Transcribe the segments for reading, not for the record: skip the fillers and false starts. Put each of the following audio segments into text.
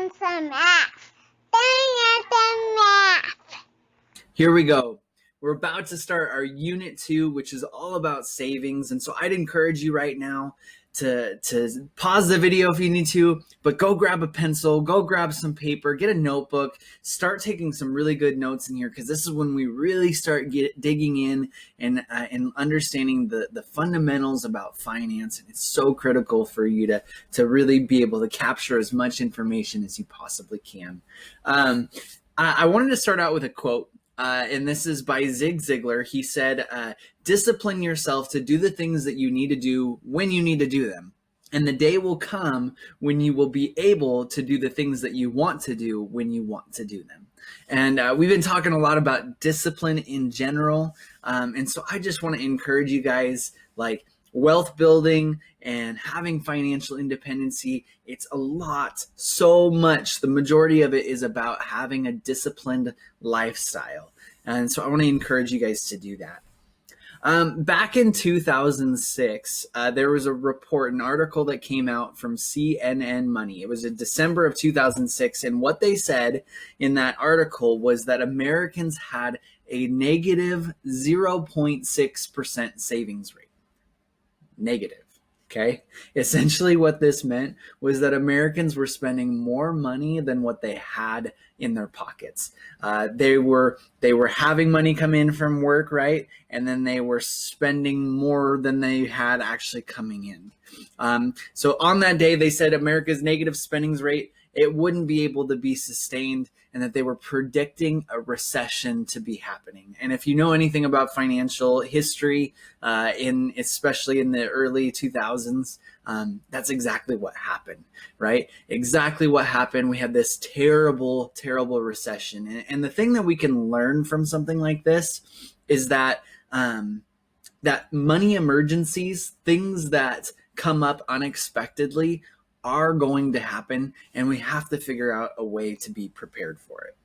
and some math. Bring the math. Here we go. We're about to start our Unit 2, which is all about savings. And so I'd encourage you right now to pause the video if you need to, but go grab a pencil, go grab some paper, get a notebook, start taking some really good notes in here, because this is when we really start digging in and understanding the fundamentals about finance. And it's so critical for you to really be able to capture as much information as you possibly can. I wanted to start out with a quote. And this is by Zig Ziglar. He said, discipline yourself to do the things that you need to do when you need to do them. And the day will come when you will be able to do the things that you want to do when you want to do them. And we've been talking a lot about discipline in general. And so I just want to encourage you guys, like, wealth building and having financial independency, it's a lot, so much. The majority of it is about having a disciplined lifestyle. And so I want to encourage you guys to do that. Back in 2006, there was a report, an article that came out from CNN Money. It was in December of 2006. And what they said in that article was that Americans had a negative 0.6% savings rate. Negative. Okay. Essentially what this meant was that Americans were spending more money than what they had in their pockets. They were having money come in from work, right? And then they were spending more than they had actually coming in. So on that day, they said America's negative spending rate, it wouldn't be able to be sustained, and that they were predicting a recession to be happening. And if you know anything about financial history, especially in the early 2000s, that's exactly what happened, right? Exactly what happened. We had this terrible, terrible recession. And the thing that we can learn from something like this is that that money emergencies, things that come up unexpectedly, are going to happen, and we have to figure out a way to be prepared for it.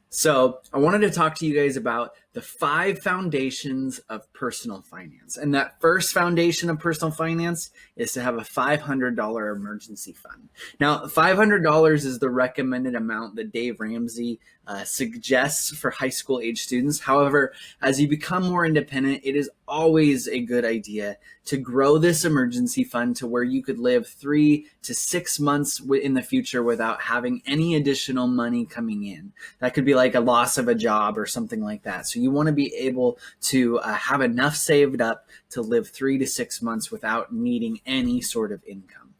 So I wanted to talk to you guys about the 5 foundations of personal finance. And that first foundation of personal finance is to have a $500 emergency fund. Now, $500 is the recommended amount that Dave Ramsey suggests for high school age students. However, as you become more independent, it is always a good idea to grow this emergency fund to where you could live 3 to 6 months in the future without having any additional money coming in. That could be like a loss of a job or something like that. So you want to be able to have enough saved up to live 3 to 6 months without needing any sort of income.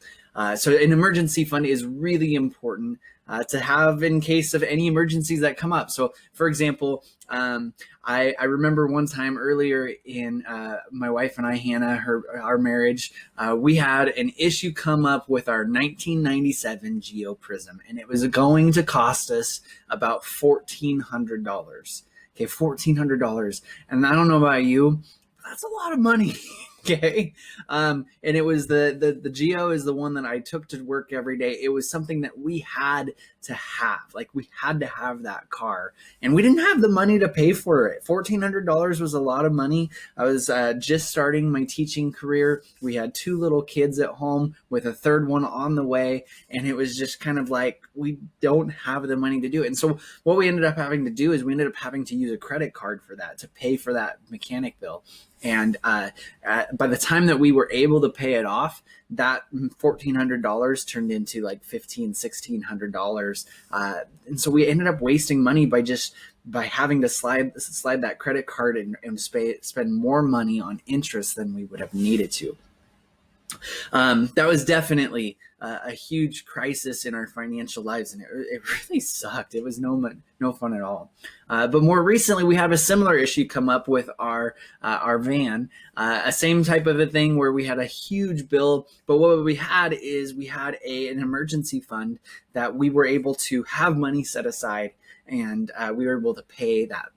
So an emergency fund is really important to have in case of any emergencies that come up. So for example, I remember one time earlier in my wife and I, Hannah, our marriage, we had an issue come up with our 1997 Geo Prism, and it was going to cost us about $1,400. Okay, $1,400. And I don't know about you, that's a lot of money. Okay. And it was the Geo is the one that I took to work every day. It was something that we had to have. Like, we had to have that car, and we didn't have the money to pay for it. $1,400 was a lot of money. I was just starting my teaching career. We had 2 little kids at home with a third one on the way. And it was just kind of like, we don't have the money to do it. And so what we ended up having to do is we ended up having to use a credit card for that, to pay for that mechanic bill. And by the time that we were able to pay it off, that $1,400 turned into like $1,500, $1,600. And so we ended up wasting money by having to slide that credit card and spend more money on interest than we would have needed to. That was definitely a huge crisis in our financial lives, and it really sucked. It was no fun at all. But more recently, we had a similar issue come up with our van, a same type of a thing where we had a huge bill. But what we had is an emergency fund that we were able to have money set aside, and we were able to pay that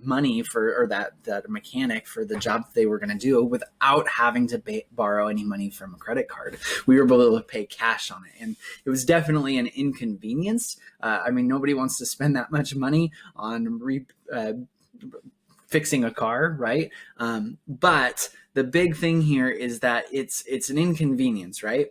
money for that mechanic for the job that they were going to do without having to borrow any money from a credit card. We were able to pay cash on it, and it was definitely an inconvenience. I mean, nobody wants to spend that much money on fixing a car, right? But the big thing here is that it's an inconvenience, right?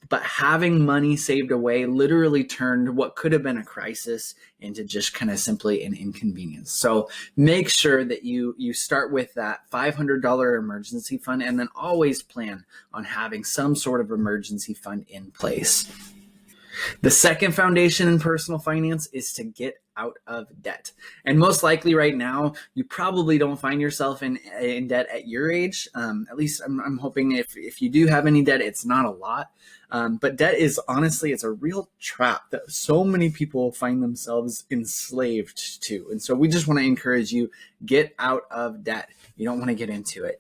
But having money saved away literally turned what could have been a crisis into just kind of simply an inconvenience. So make sure that you start with that $500 emergency fund, and then always plan on having some sort of emergency fund in place. The second foundation in personal finance is to get out of debt. And most likely right now, you probably don't find yourself in debt at your age. At least I'm hoping if you do have any debt, it's not a lot. But debt is honestly, it's a real trap that so many people find themselves enslaved to. And so we just want to encourage you, get out of debt. You don't want to get into it.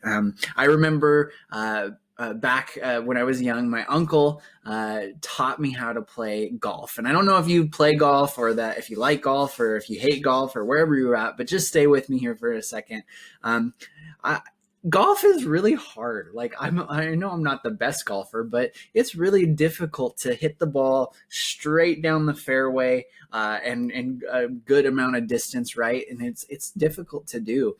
I remember back when I was young, my uncle taught me how to play golf. And I don't know if you play golf, or that if you like golf, or if you hate golf, or wherever you're at, but just stay with me here for a second. Golf is really hard. Like I know I'm not the best golfer, but it's really difficult to hit the ball straight down the fairway and a good amount of distance, right? And it's difficult to do.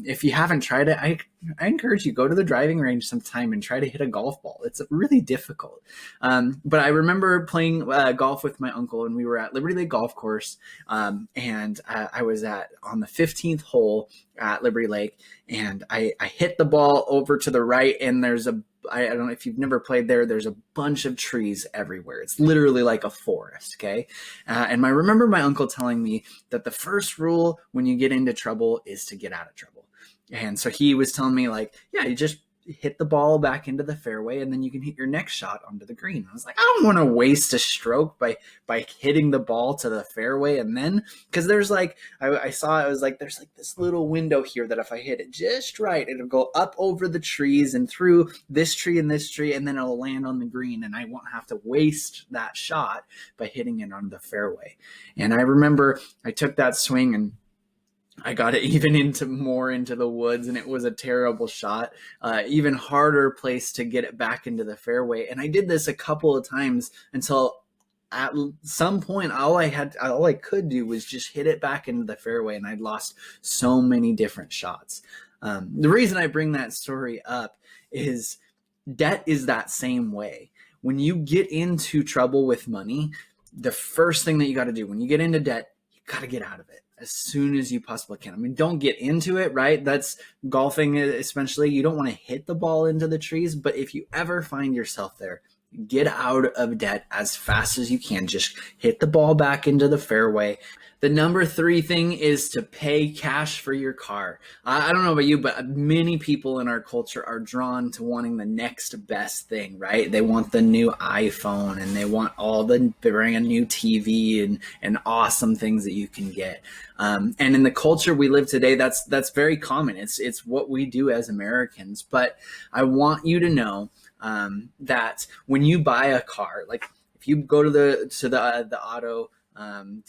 If you haven't tried it, I encourage you, go to the driving range sometime and try to hit a golf ball. It's really difficult. But I remember playing golf with my uncle, and we were at Liberty Lake Golf Course, and I was on the 15th hole at Liberty Lake, and I hit the ball over to the right, and I don't know if you've never played there, there's a bunch of trees everywhere. It's literally like a forest, okay? And I remember my uncle telling me that the first rule when you get into trouble is to get out of trouble. And so he was telling me, like, yeah, you just hit the ball back into the fairway, and then you can hit your next shot onto the green. I was like, I don't want to waste a stroke by hitting the ball to the fairway. And then, because there's like, I saw, it was like, there's like this little window here that if I hit it just right, it'll go up over the trees and through this tree and this tree, and then it'll land on the green, and I won't have to waste that shot by hitting it on the fairway. And I remember I took that swing, and I got it even more into the woods, and it was a terrible shot. Even harder place to get it back into the fairway. And I did this a couple of times until at some point, all I could do was just hit it back into the fairway, and I'd lost so many different shots. The reason I bring that story up is debt is that same way. When you get into trouble with money, the first thing that you got to do when you get into debt, you got to get out of it as soon as you possibly can. I mean, don't get into it, right? That's golfing, especially. You don't want to hit the ball into the trees, but if you ever find yourself there, get out of debt as fast as you can. Just hit the ball back into the fairway. The number 3 thing is to pay cash for your car. I don't know about you, but many people in our culture are drawn to wanting the next best thing, right? They want the new iPhone, and they want all the brand new TV and awesome things that you can get. And in the culture we live today, that's very common. It's what we do as Americans. But I want you to know that when you buy a car, like if you go to the auto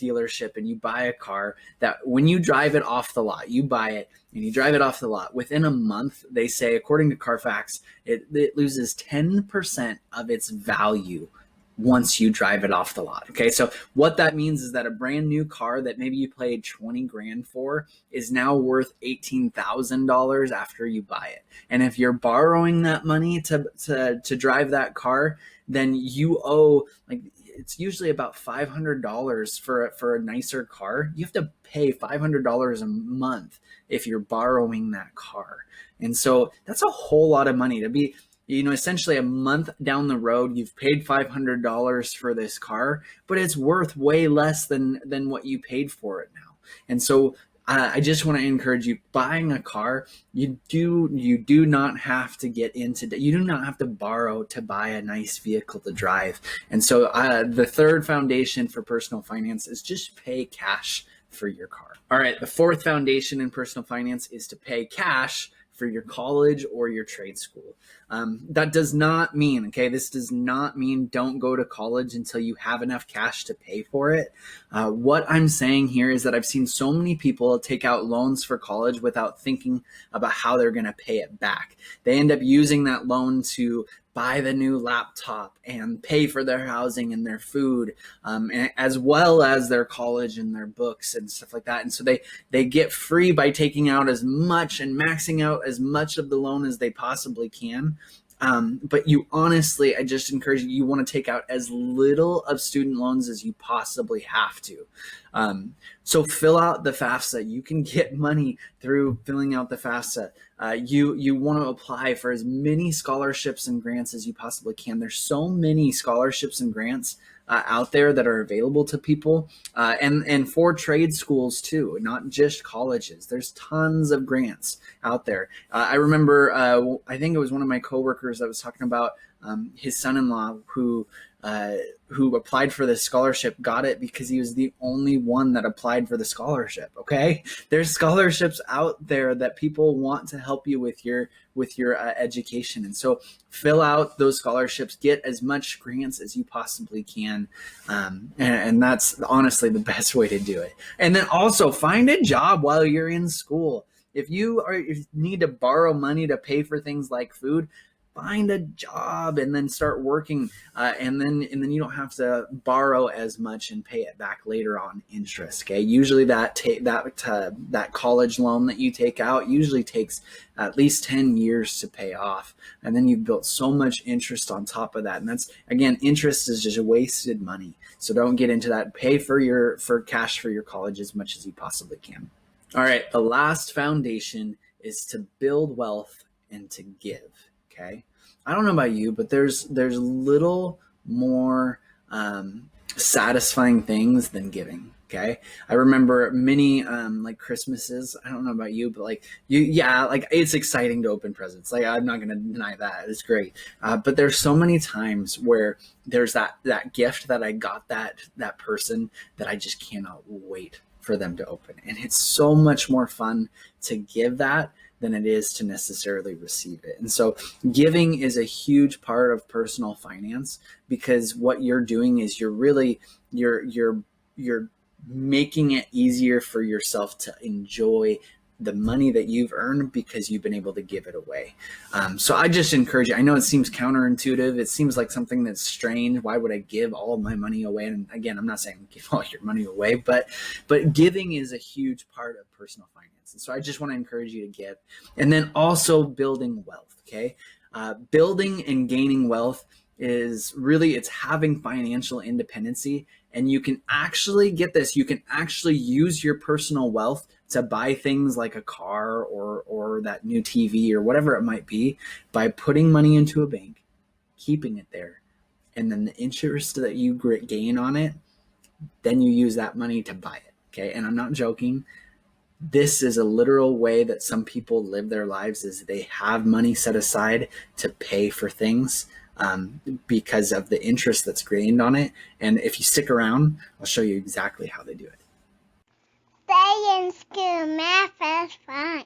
dealership and you buy a car, that when you drive it off the lot, you buy it and you drive it off the lot, within a month, they say, according to Carfax, it loses 10% of its value once you drive it off the lot. Okay, so what that means is that a brand new car that maybe you paid 20 grand for is now worth $18,000 after you buy it. And if you're borrowing that money to drive that car, then you owe, like, it's usually about $500 for a nicer car. You have to pay $500 a month if you're borrowing that car. And so that's a whole lot of money to be, essentially a month down the road, you've paid $500 for this car, but it's worth way less than what you paid for it now. And so I just want to encourage you, buying a car, you do not have to get into debt. You do not have to borrow to buy a nice vehicle to drive. And so the third foundation for personal finance is just pay cash for your car. All right, the fourth foundation in personal finance is to pay cash for your college or your trade school. That does not mean, this does not mean don't go to college until you have enough cash to pay for it. What I'm saying here is that I've seen so many people take out loans for college without thinking about how they're going to pay it back. They end up using that loan to buy the new laptop and pay for their housing and their food, as well as their college and their books and stuff like that. And so they get free by taking out as much and maxing out as much of the loan as they possibly can. But you honestly, I just encourage you, you want to take out as little of student loans as you possibly have to. So fill out the FAFSA. You can get money through filling out the FAFSA. You want to apply for as many scholarships and grants as you possibly can. There's so many scholarships and grants out there that are available to people, and for trade schools too, not just colleges. There's tons of grants out there. I remember, I think it was one of my coworkers that was talking about his son-in-law who applied for this scholarship, got it because he was the only one that applied for the scholarship. Okay, there's scholarships out there that people want to help you with your education, and so fill out those scholarships, get as much grants as you possibly can, and that's honestly the best way to do it. And then also find a job while you're in school. If you need to borrow money to pay for things like food, find a job and then start working, and then you don't have to borrow as much and pay it back later on interest. Okay, usually that college loan that you take out usually takes at least 10 years to pay off, and then you've built so much interest on top of that. And that's, again, interest is just wasted money. So don't get into that. Pay for cash for your college as much as you possibly can. All right, the last foundation is to build wealth and to give. Okay, I don't know about you, but there's little more satisfying things than giving. Okay, I remember many like Christmases. I don't know about you, but like it's exciting to open presents. Like, I'm not gonna deny that, it's great. But there's so many times where there's that gift that I got that person that I just cannot wait for them to open, and it's so much more fun to give that than it is to necessarily receive it. And so giving is a huge part of personal finance, because what you're doing is you're making it easier for yourself to enjoy the money that you've earned because you've been able to give it away. So I just encourage you. I know it seems counterintuitive. It seems like something that's strange. Why would I give all of my money away? And again, I'm not saying give all your money away, but giving is a huge part of personal finance. And so I just want to encourage you to give. And then also building wealth. Okay. Building and gaining wealth is really, it's having financial independency. And you can actually get this. You can actually use your personal wealth to buy things like a car or that new TV or whatever it might be by putting money into a bank, keeping it there, and then the interest that you gain on it, then you use that money to buy it. Okay, and I'm not joking. This is a literal way that some people live their lives, is they have money set aside to pay for things because of the interest that's gained on it. And if you stick around, I'll show you exactly how they do it. Stay in school. Math is fun.